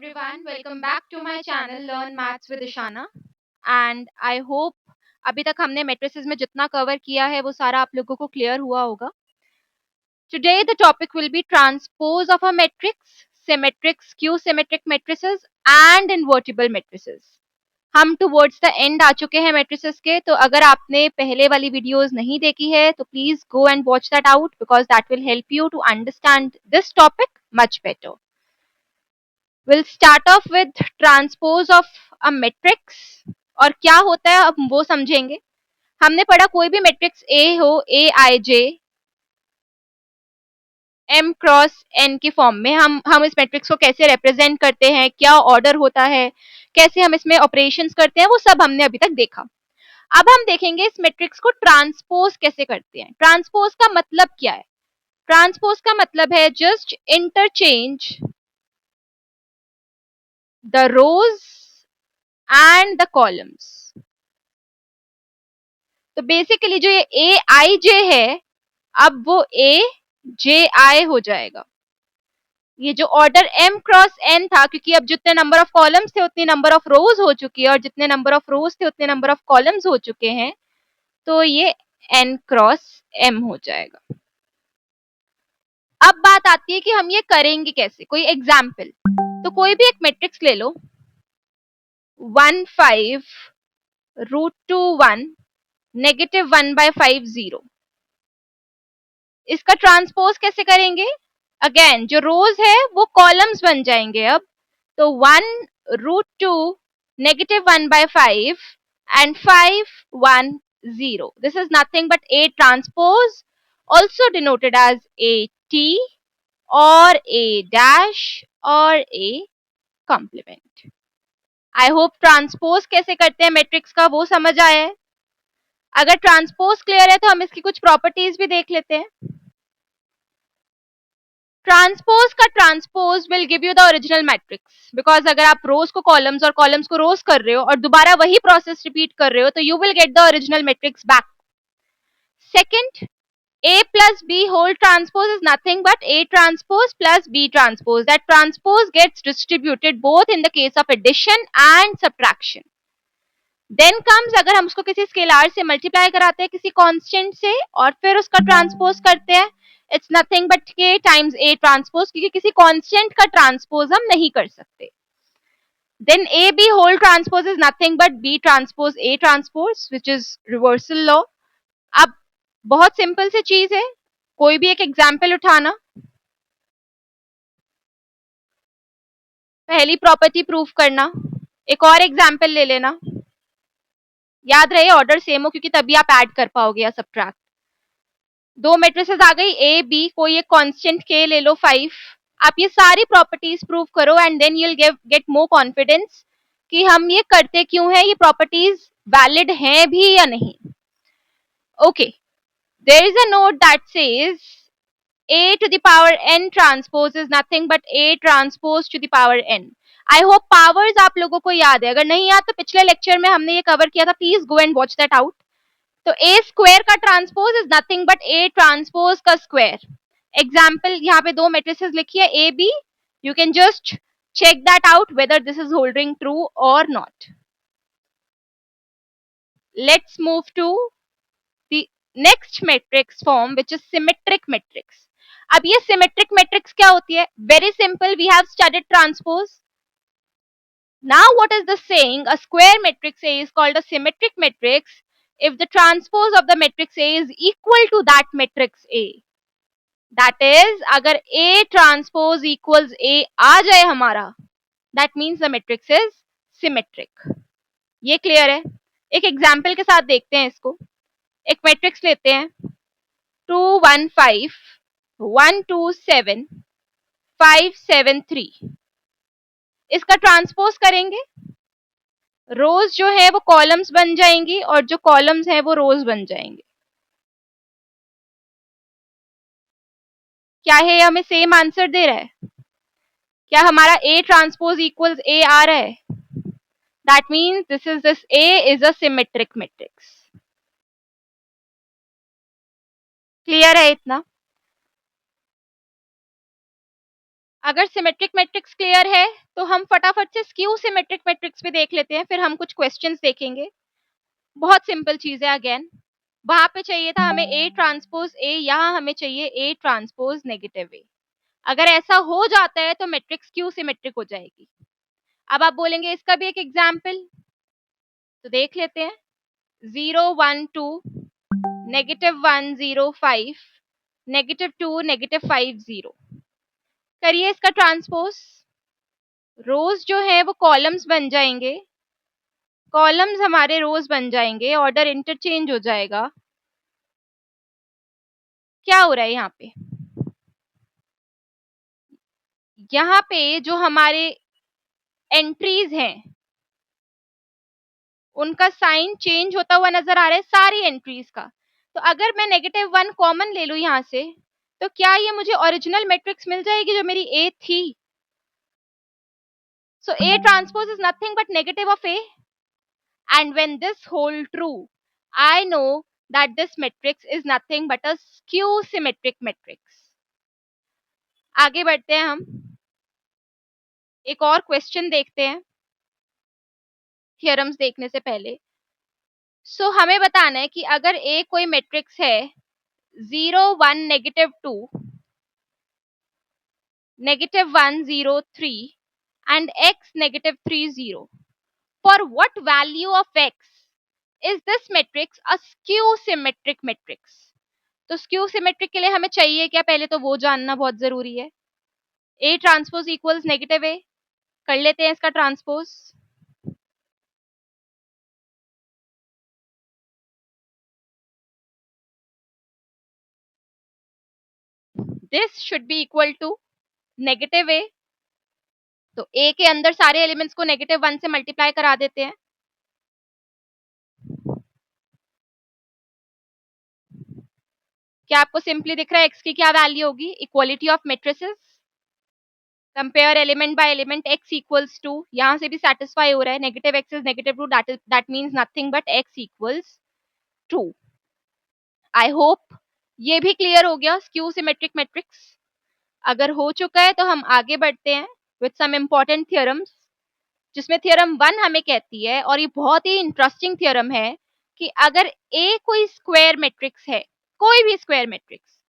everyone, welcome back to my channel Learn Maths with Ishana and I hope अभी तक हमने matrices में जितना कवर किया है वो सारा आप लोगों को क्लियर हुआ होगा. Today the topic will be transpose of a matrix, symmetric, skew symmetric matrices and invertible matrices. हम towards the end आ चुके हैं matrices के, तो अगर आपने पहले वाली videos नहीं देखी है तो please go and watch that out because that will help you to understand this topic much better. We'll start off with transpose of a matrix और क्या होता है अब वो समझेंगे. हमने पढ़ा कोई भी मैट्रिक्स A हो A I J M cross N की फॉर्म में हम इस मैट्रिक्स को कैसे रिप्रेजेंट करते हैं, क्या ऑर्डर होता है, कैसे हम इसमें ऑपरेशंस करते हैं, वो सब हमने अभी तक देखा. अब हम देखेंगे इस मैट्रिक्स को ट्रांसपोज कैसे करते हैं. ट्रांसपोज का मतलब क्या है? ट्रांसपोज का मतलब है just interchange the rows and the columns. तो बेसिकली जो ये ए आई जे है अब वो ए जे आई हो जाएगा. ये जो ऑर्डर m क्रॉस n था, क्योंकि अब जितने नंबर ऑफ कॉलम्स थे उतनी नंबर ऑफ रोज हो चुकी है और जितने नंबर ऑफ रोज थे उतने नंबर ऑफ कॉलम्स हो चुके हैं, तो ये n क्रॉस m हो जाएगा. अब बात आती है कि हम ये करेंगे कैसे. कोई एग्जाम्पल, तो कोई भी एक मैट्रिक्स ले लो 1 5 √2 1 -1/5 0. इसका ट्रांसपोज कैसे करेंगे? अगेन जो रोज है वो कॉलम्स बन जाएंगे. अब तो 1 √2 -1/5 and 5 1 0. This is nothing but A transpose, also denoted as AT or A dash or A complement. I hope transpose कैसे करते हैं मैट्रिक्स का वो समझ आया है. अगर ट्रांसपोज क्लियर है तो हम इसकी कुछ प्रॉपर्टीज भी देख लेते हैं. ट्रांसपोज का transpose will give you the original matrix, because अगर आप रोज को कॉलम्स और कॉलम्स को रोज कर रहे हो और दोबारा वही प्रोसेस रिपीट कर रहे हो तो you will get the original matrix back. Second, A plus B whole transpose is nothing but A transpose plus B transpose. That transpose gets distributed both in the case of addition and subtraction. Then comes अगर हम उसको किसी scalar से multiply कराते हैं किसी constant से और फिर उसका ट्रांसपोज करते हैं, it's nothing but k times A transpose, क्योंकि किसी कांस्टेंट का ट्रांसपोज हम नहीं कर सकते. Then AB whole transpose is nothing but B transpose A transpose, which is reversal law. अब बहुत सिंपल सी चीज है, कोई भी एक एग्जाम्पल उठाना, पहली प्रॉपर्टी प्रूफ करना, एक और एग्जाम्पल ले लेना. याद रहे ऑर्डर सेम हो क्योंकि तभी आप ऐड कर पाओगे या सब्ट्रैक्ट. दो मैट्रिसेस आ गई ए बी, कोई एक कांस्टेंट के ले लो 5. आप ये सारी प्रॉपर्टीज प्रूव करो and then you will get more confidence कि हम ये करते क्यों है, ये प्रॉपर्टीज वैलिड हैं भी या नहीं. Okay, there is a note that says A to the power n transpose is nothing but A transpose to the power n. I hope powers आप लोगों को याद है. अगर नहीं याद तो पिछले लेक्चर में हमने ये कवर किया था, please go and watch that out. तो A स्क्वायर का transpose is nothing but A transpose का स्क्वायर. एग्जाम्पल यहाँ पे दो मैट्रिसेस लिखी है A B, you can just check that out whether this is holding true or not. Let's move to the next matrix form which is symmetric matrix. अब ये symmetric matrix क्या होती है? Very simple, we have studied transpose. Now what is this saying? A square matrix A is called a symmetric matrix if the transpose of the matrix A is equal to that matrix A. That is, अगर A transpose equals A आ जाए हमारा, that means the matrix is symmetric. ये clear है? एक example के साथ देखते हैं इसको. एक मैट्रिक्स लेते हैं 2 1 5 1 2 7 5 7 3. इसका ट्रांसपोज करेंगे, रोज जो है वो कॉलम्स बन जाएंगी और जो कॉलम्स है वो रोज बन जाएंगे. क्या है, हमें सेम आंसर दे रहा है? क्या हमारा A ट्रांसपोज इक्वल्स A आ रहा है? That means this A is a symmetric matrix. Clear है इतना? अगर सिमेट्रिक मैट्रिक्स क्लियर है तो हम फटाफट से स्क्यू सिमेट्रिक मैट्रिक्स पे देख लेते हैं, फिर हम कुछ क्वेश्चंस देखेंगे। बहुत सिंपल चीज है अगेन, वहां पे चाहिए था हमें ए ट्रांसपोज ए, यहाँ हमें चाहिए ए ट्रांसपोज नेगेटिव ए। अगर ऐसा हो जाता है तो मैट्रिक्स क्यू सिमेट्रिक हो जाएगी। अब आप बोलेंगे इसका भी एक एग्जाम्पल, तो देख लेते हैं। 0 1 2 -1 0 5 -2 -5 0। करिए इसका ट्रांसपोज। रोज जो है वो कॉलम्स बन जाएंगे, कॉलम्स हमारे रोज बन जाएंगे, ऑर्डर इंटरचेंज हो जाएगा। क्या हो रहा है यहाँ पे? यहाँ पे जो हमारे एंट्रीज हैं उनका साइन चेंज होता हुआ नजर आ रहा है सारी एंट्रीज का। तो अगर मैं -1 कॉमन ले लूं यहाँ से, तो क्या ये मुझे ओरिजिनल मैट्रिक्स मिल जाएगी जो मेरी ए थी? So A transpose is nothing but negative of A, and when this hold true, I know that this matrix is nothing but a skew symmetric matrix. आगे बढ़ते हैं हम, एक और क्वेश्चन देखते हैं थियरम्स देखने से पहले। हमें बताना है कि अगर ए कोई मैट्रिक्स है 0 1 -2 -1 0 3 and x -3 0, for what value of x is this matrix a skew symmetric matrix? तो स्क्यू सिमेट्रिक के लिए हमें चाहिए क्या, पहले तो वो जानना बहुत जरूरी है। A transpose equals negative A, कर लेते हैं इसका transpose. This should be equal to negative A, तो ए के अंदर सारे एलिमेंट्स को -1 से मल्टीप्लाई करा देते हैं। क्या आपको सिंपली दिख रहा है एक्स की क्या वैल्यू होगी? Equality of matrices, compare element by element, x equals to, यहां से भी सेटिस्फाई हो रहा है, negative x is -2, that means nothing but x equals 2। I hope ये भी क्लियर हो गया स्क्यू सिमेट्रिक मैट्रिक्स। अगर हो चुका है तो हम आगे बढ़ते हैं विद सम इंपॉर्टेंट थ्योरम्स, जिसमें थ्योरम 1 हमें कहती है, और ये बहुत ही इंटरेस्टिंग थ्योरम है, कि अगर A कोई स्क्वायर मैट्रिक्स है, कोई भी स्क्वायर मैट्रिक्स,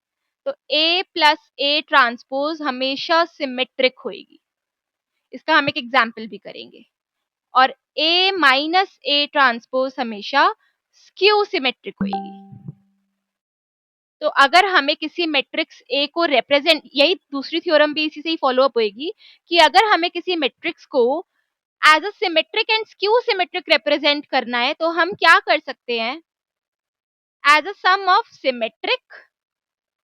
तो A प्लस A ट्रांसपोज हमेशा सिमेट्रिक होगी। इसका हम एक एग्जाम्पल भी करेंगे। और A माइनस A ट्रांसपोज हमेशा स्क्यू सिमेट्रिक होगी। तो अगर हमें किसी मैट्रिक्स ए को रिप्रेजेंट, यही दूसरी थ्योरम भी इसी से ही फॉलो अप होगी, कि अगर हमें किसी मैट्रिक्स को as a symmetric and skew symmetric represent करना है, तो हम क्या कर सकते हैं? As a sum of symmetric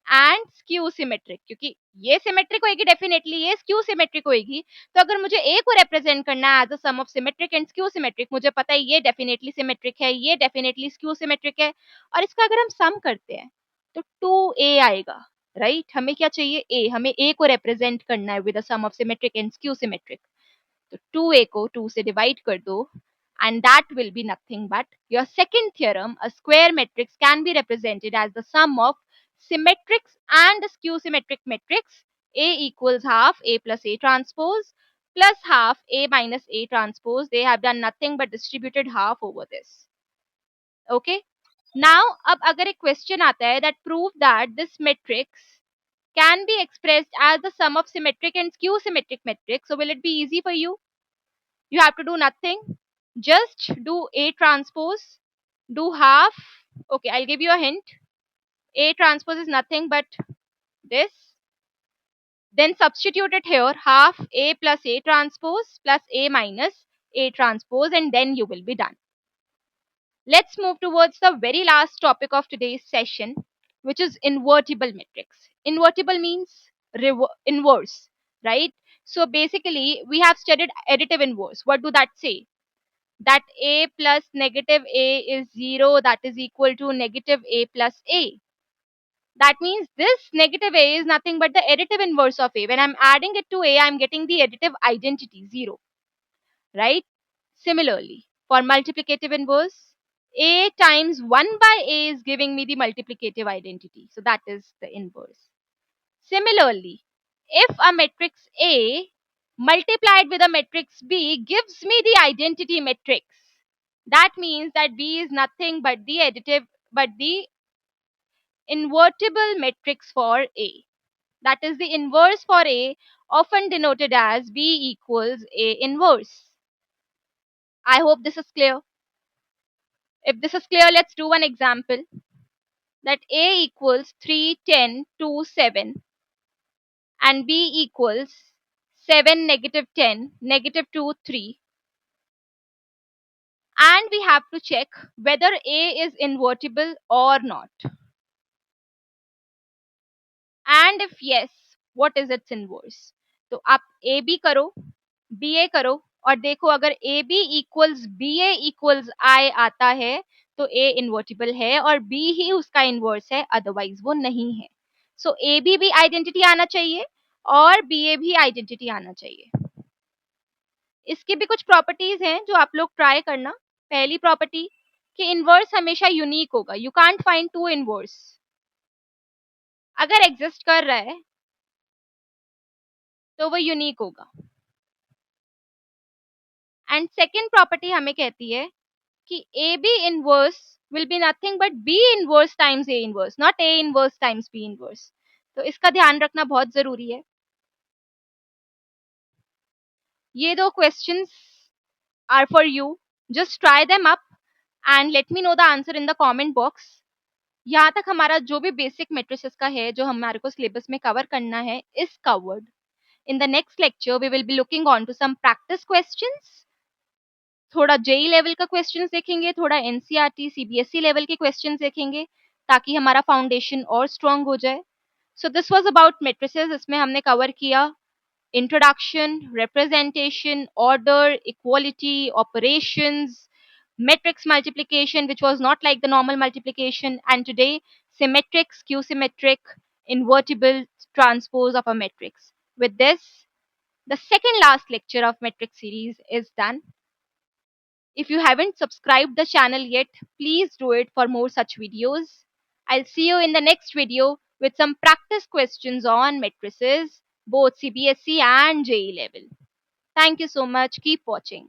and skew symmetric, क्योंकि ये सिमेट्रिक होगी डेफिनेटली, ये स्क्यू सिमेट्रिक होगी। तो अगर मुझे ए को रिप्रेजेंट करना है as a sum of symmetric and skew symmetric, मुझे पता है ये डेफिनेटली सिमेट्रिक है, ये डेफिनेटली स्क्यू सिमेट्रिक है, और इसका अगर हम सम करते हैं तो 2a आएगा, राइट? हमें क्या चाहिए? a, हमें a को रिप्रेजेंट करना है with a sum of symmetric and skew symmetric. तो 2a को 2 से डिवाइड कर दो, and that will be nothing but your second theorem, a square matrix can be represented as the sum of symmetrics and skew symmetric matrix. A equals half A plus A transpose plus half A minus A transpose. They have done nothing but distributed half over this. Okay. Now, अब अगर एक question आता है that prove that this matrix can be expressed as the sum of symmetric and skew symmetric matrix, so will it be easy for you? You have to do nothing. Just do A transpose, do half. Okay, I'll give you a hint. A transpose is nothing but this. Then substitute it here, half A plus A transpose plus A minus A transpose, and then you will be done. Let's move towards the very last topic of today's session, which is invertible matrix. Invertible means inverse, right? So basically, we have studied additive inverse. What do that say? That A plus negative A is 0, that is equal to negative A plus A. That means this negative A is nothing but the additive inverse of A. When I'm adding it to A, I'm getting the additive identity 0, right? Similarly, for multiplicative inverse, A times 1 by A is giving me the multiplicative identity. So that is the inverse. Similarly, if a matrix A multiplied with a matrix B gives me the identity matrix. That means that B is nothing but the invertible matrix for A. That is the inverse for A, often denoted as B equals A inverse. I hope this is clear. If this is clear, let's do one example. That A equals 3, 10, 2, 7 and B equals 7, negative 10, negative 2, 3. And we have to check whether A is invertible or not. And if yes, what is its inverse? तो आप A B करो, B ए करो और देखो अगर A B equals B A equals I आता है तो ए इन्वर्टिबल है और बी ही उसका इन्वर्स है, अदरवाइज वो नहीं है. सो ए बी भी आइडेंटिटी आना चाहिए और बी ए भी आइडेंटिटी आना चाहिए. इसकी भी कुछ प्रॉपर्टीज हैं जो आप लोग ट्राई करना. पहली प्रॉपर्टी कि इनवर्स हमेशा यूनिक होगा. You can't find two inverse. अगर एग्जिस्ट कर रहा है तो वो यूनिक होगा. एंड सेकेंड प्रॉपर्टी हमें कहती है कि A B inverse will be nothing but B inverse times A inverse, not A inverse times B inverse. तो इसका ध्यान रखना बहुत जरूरी है. ये दो questions are for you. Just try them up and let me know the answer in the comment box. यहाँ तक हमारा जो भी बेसिक मेट्रिसेस का है जो हमारे को सिलेबस में कवर करना है is covered. In the next lecture, we will be looking on to some practice questions. थोड़ा जेई लेवल का क्वेश्चंस देखेंगे, थोड़ा एनसीईआरटी सीबीएसई लेवल के क्वेश्चंस देखेंगे ताकि हमारा फाउंडेशन और स्ट्रॉन्ग हो जाए. So this was about matrices. इसमें हमने कवर किया introduction, representation, order, equality, operations, matrix multiplication which was not like the normal multiplication, and today symmetric, skew symmetric, invertible transpose of a matrix. With this, the second last lecture of matrix series is done. If you haven't subscribed the channel yet, please do it for more such videos. I'll see you in the next video with some practice questions on matrices, both CBSE and JEE level. Thank you so much. Keep watching.